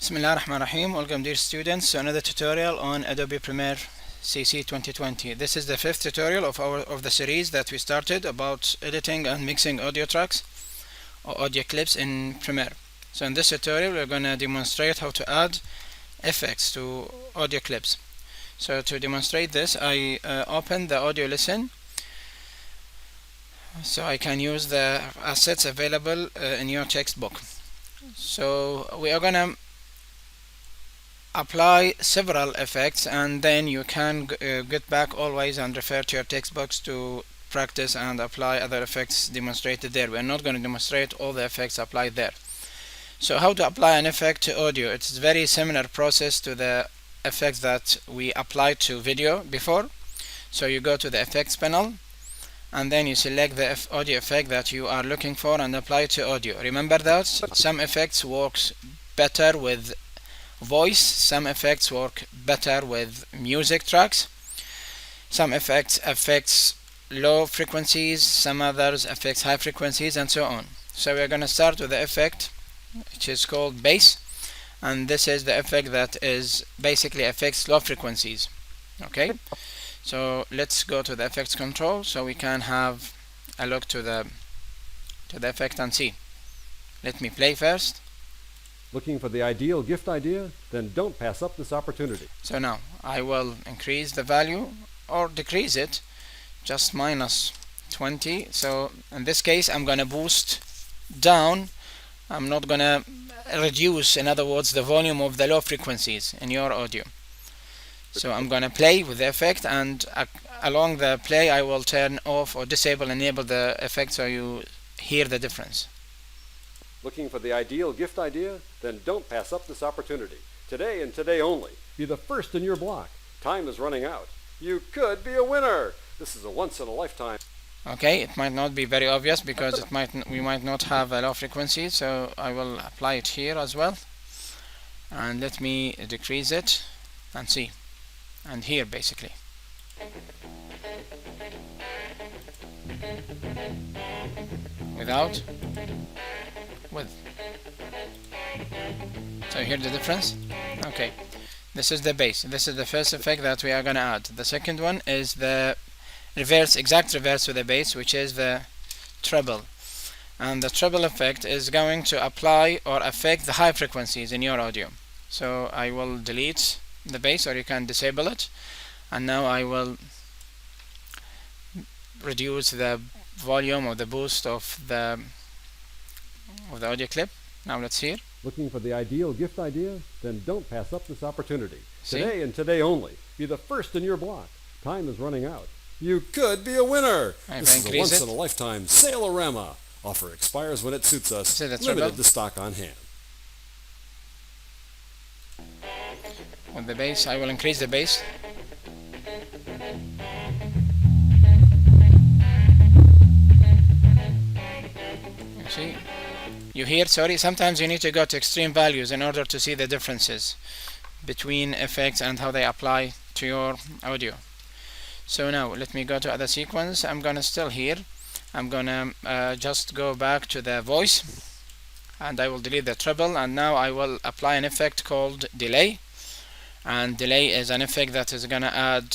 Bismillahirrahmanirrahim. Welcome dear students to another tutorial on Adobe Premiere CC 2020. This is the fifth tutorial of the series that we started about editing and mixing audio tracks or audio clips in Premiere. So in this tutorial we're going to demonstrate how to add effects to audio clips. So to demonstrate this, I open the audio listen so I can use the assets available in your textbook. So we are going to apply several effects, and then you can get back always and refer to your textbooks to practice and apply other effects demonstrated there. We are not going to demonstrate all the effects applied there. So how to apply an effect to audio? It's a very similar process to the effects that we applied to video before. So you go to the effects panel and then you select the audio effect that you are looking for and apply it to audio. Remember that some effects works better with voice, some effects work better with music tracks, some effects affects low frequencies, some others affects high frequencies, and so on. So we're going to start with the effect which is called bass, and this is the effect that is basically affects low frequencies. Okay, so let's go to the effects control so we can have a look to the effect and see. Let me play first. Looking for the ideal gift idea? Then don't pass up this opportunity. So now I will increase the value or decrease it, just minus 20. So in this case I'm gonna boost down. I'm not gonna reduce, in other words, the volume of the low frequencies in your audio. So I'm gonna play with the effect, and along the play I will turn off or disable, enable the effect so you hear the difference. Looking for the ideal gift idea? Then don't pass up this opportunity. Today and today only. Be the first in your block. Time is running out. You could be a winner. This is a once-in-a-lifetime. Okay, it might not be very obvious because we might not have a low frequency, so I will apply it here as well. And let me decrease it and see. And here basically. Without. With. So you hear the difference? Okay, this is the bass. This is the first effect that we are going to add. The second one is the reverse, exact reverse to the bass, which is the treble. And the treble effect is going to apply or affect the high frequencies in your audio. So I will delete the bass, or you can disable it, and now I will reduce the volume or the boost of the audio clip. Now let's hear. Looking for the ideal gift idea? Then don't pass up this opportunity. See? Today and today only. Be the first in your block. Time is running out. You could be a winner. This is a once-in-a-lifetime sale-orama. Offer expires when it suits us. Limited to stock on hand. With the bass, I will increase the bass. You see? You hear, sorry, sometimes you need to go to extreme values in order to see the differences between effects and how they apply to your audio. So now let me go to other sequence. I'm gonna still here. I'm gonna just go back to the voice, and I will delete the treble, and now I will apply an effect called delay. And delay is an effect that is gonna add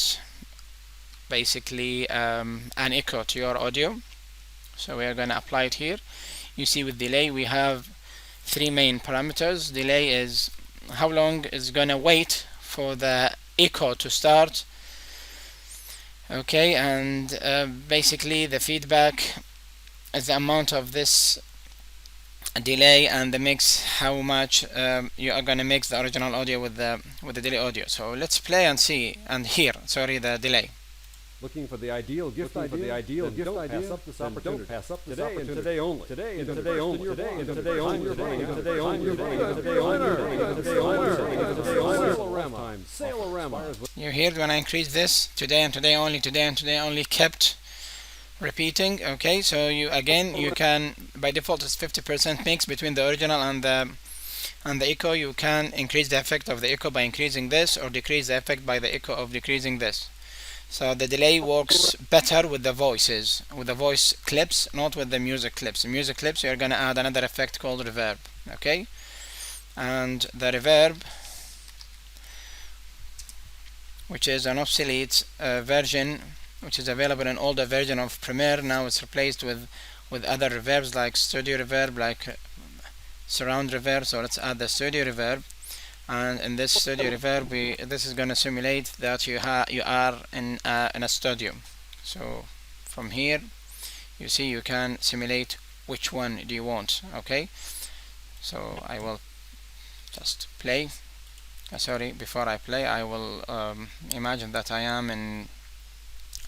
basically an echo to your audio. So we are gonna apply it here. You see, with delay we have three main parameters. Delay is how long it's gonna wait for the echo to start. Okay, and basically the feedback is the amount of this delay, and the mix, how much you are gonna mix the original audio with the delay audio. So let's play and see and hear. Sorry, the delay. Looking for the ideal gift idea? For the ideal gift idea? Pass up this opportunity. Don't pass up this today opportunity. And today only. Today and today only. Today and today only. Today only. Sale-orama. You heard when I increased this. Today and today only. Today and today only kept repeating. Okay, so you can, by default it's 50% mix between the original and the echo. You can increase the effect of the echo by increasing this, or decrease the effect by the echo of decreasing this. So the delay works better with the voices, with the voice clips, not with the music clips. In music clips you're gonna add another effect called reverb. Okay, and the reverb, which is an obsolete version which is available in older version of Premiere. Now it's replaced with other reverbs like studio reverb, like surround reverb. So let's add the studio reverb, and in this studio reverb this is going to simulate that you are in a studio. So from here you see you can simulate which one do you want. Okay, so I will just play. Sorry, before I play I will imagine that I am in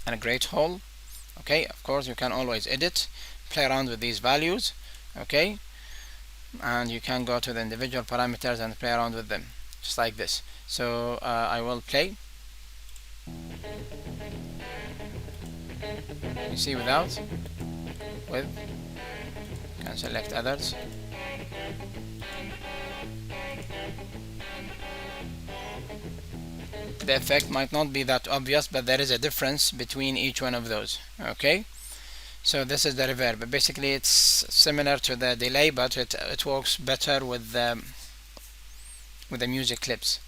a great hall. Okay, of course you can always edit, play around with these values. Okay, and you can go to the individual parameters and play around with them just like this. So I will play. You see, without, with, you can select others. The effect might not be that obvious, but there is a difference between each one of those. Okay, so this is the reverb. Basically it's similar to the delay, but it works better with the music clips.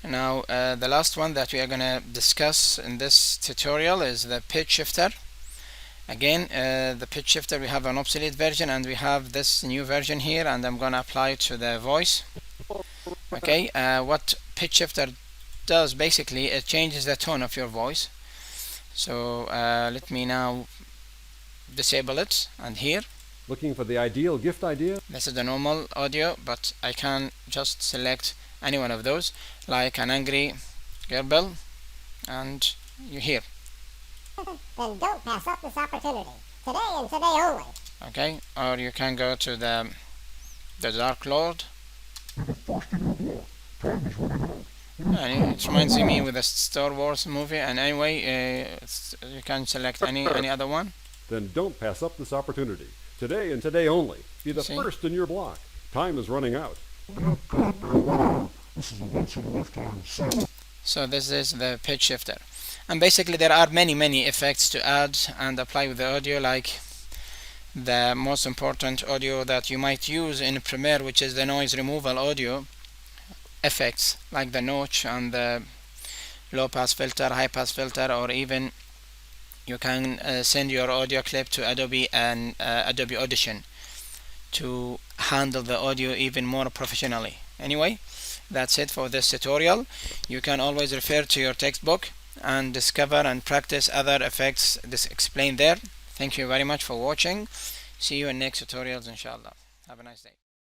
Now the last one that we are going to discuss in this tutorial is the pitch shifter. Again, the pitch shifter, we have an obsolete version and we have this new version here, and I'm going to apply it to the voice. Okay, what pitch shifter does, basically it changes the tone of your voice. So let me now disable it, and here, Looking for the ideal gift idea? this is the normal audio, but I can just select any one of those, like an angry gerbil, and you hear. Then don't pass up this opportunity. Today and today only. Okay, or you can go to the Dark Lord. And it reminds me with the Star Wars movie, and anyway you can select any other one. Then don't pass up this opportunity. Today and today only. Be the See? first in your block. Time is running out. So this is the pitch shifter, and basically there are many effects to add and apply with the audio, like the most important audio that you might use in Premiere, which is the noise removal audio effects, like the notch and the low pass filter, high pass filter, or even you can send your audio clip to Adobe and Adobe Audition to handle the audio even more professionally. Anyway, that's it for this tutorial. You can always refer to your textbook and discover and practice other effects explained there. Thank you very much for watching. See you in next tutorials, inshallah. Have a nice day.